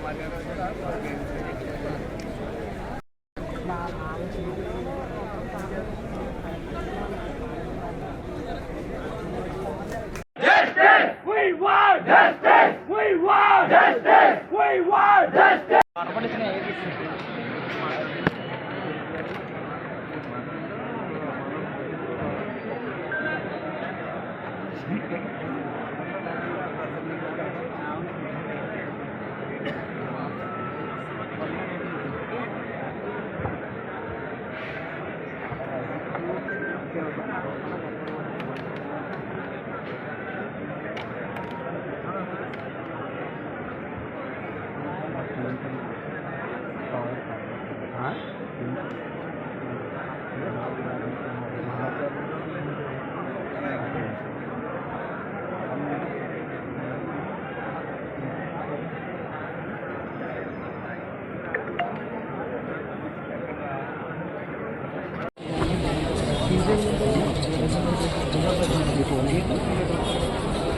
Justice! We want justice! We want justice! We want justice!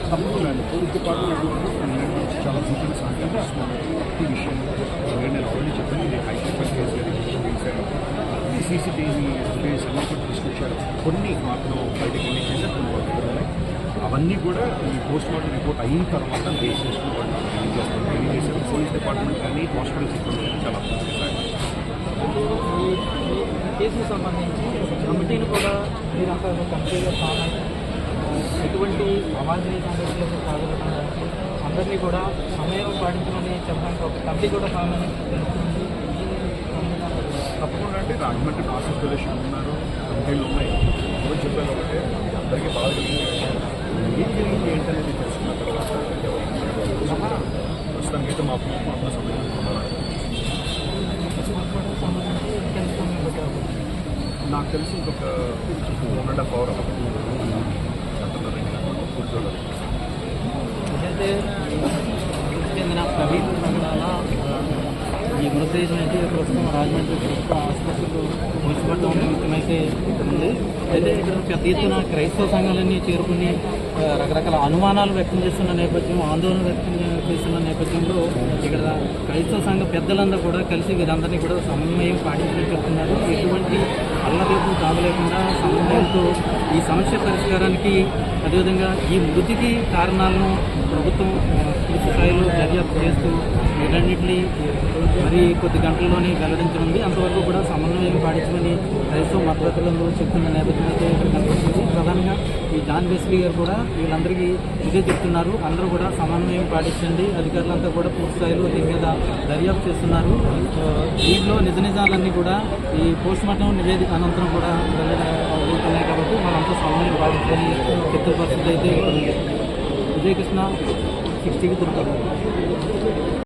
తప్పకుండా పూర్తి పాటు చాలా సూచన సాధిస్తున్నాను ఈ విషయంలో 2 నెలల రోజులు చెప్పండి నేను హైకోర్టు కేసు చేశాను సీసీటీవీ ఫుటేజ్ అన్నీ కూడా తీసుకొచ్చారు కొన్ని మాత్రం బయటకు వెళ్ళి చేశారు కొన్ని ఉన్నాయి అవన్నీ కూడా ఈ పోస్ట్ మార్టం రిపోర్ట్ అయిన తర్వాత బేస్ చేసుకుని రిలీజ్ చేశారు పోలీస్ డిపార్ట్మెంట్ కానీ హాస్పిటల్ సిబ్బంది చాలా కేసుకు సంబంధించి కమిటీని కూడా మీరంతా కమిటీగా ఫామ్ ఎటువంటి అవాంఛనీయ సంఘటనలకు పాల్గొనడానికి అందరినీ కూడా సమయం పాటించమని చెప్పడానికి ఒక కమిటీ కూడా ఫామ్ అని తెలుస్తుంది. తప్పకుండా అంటే రాజమండ్రి ప్రాసెస్ రిలేషన్ ఉన్నారు కమిటీలు ఉన్నాయి ఎవరు చెప్పారు ఒకటే అందరికీ బాగా ఏం జరిగింది ఏంటనేది తెలుసుకున్న తర్వాత ప్రస్తుతానికైతే మా అమ్మ సంబంధించుకున్నారు. నాకు తెలిసి ఇంకొక 1.5 hour అయితే చెందిన ప్రవీణ్ సంఘాల ఈ మృతదేశం అయితే ప్రస్తుతం రాజమండ్రి ప్రభుత్వ ఆసుపత్రిలో పోస్ట్మార్టం నిమిత్తమైతే ఉంది. అయితే ఇక్కడ పెద్ద ఎత్తున క్రైస్తవ సంఘాలన్నీ చేరుకుని రకరకాల అనుమానాలు వ్యక్తం చేస్తున్న నేపథ్యం, ఆందోళన వ్యక్తం చేస్తున్న నేపథ్యంలో ఇక్కడ క్రైస్తవ సంఘ పెద్దలందరూ కూడా కలిసి వీరందరినీ కూడా సమన్వయం పాటించని చెప్తున్నారు. ఎటువంటి అల్లర్లకు తాగలేకుండా సమన్వయంతో ఈ సమస్య పరిష్కారానికి అదేవిధంగా ఈ మృతికి కారణాలను ప్రభుత్వం పూర్తి స్థాయిలో దర్యాప్తు చేస్తూ వీటన్నింటినీ మరి కొద్ది గంటల్లోనే వెల్లడించనుంది. అంతవరకు కూడా సమన్వయం పాటించమని క్రైస్తవ మతపతులందరూ చెప్తున్న నేపథ్యం అయితే ఇక్కడ కనిపిస్తుంది. ప్రధానంగా ఈ జాన్ వెస్లీ గారు కూడా వీళ్ళందరికీ ఇదే చెప్తున్నారు. అందరూ కూడా సమన్వయం పాటించండి, అధికారులంతా కూడా పూర్తి స్థాయిలో దీని మీద దర్యాప్తు చేస్తున్నారు. దీంట్లో నిజ నిజాలన్నీ కూడా ఈ పోస్ట్మార్టం నివేదిక అనంతరం కూడా వెళ్తున్నాయి కాబట్టి మనంతా సమన్వయం పాటించని చెప్తున్న పరిస్థితి అయితే విజయకృష్ణ 60కి తిరుగుతారు.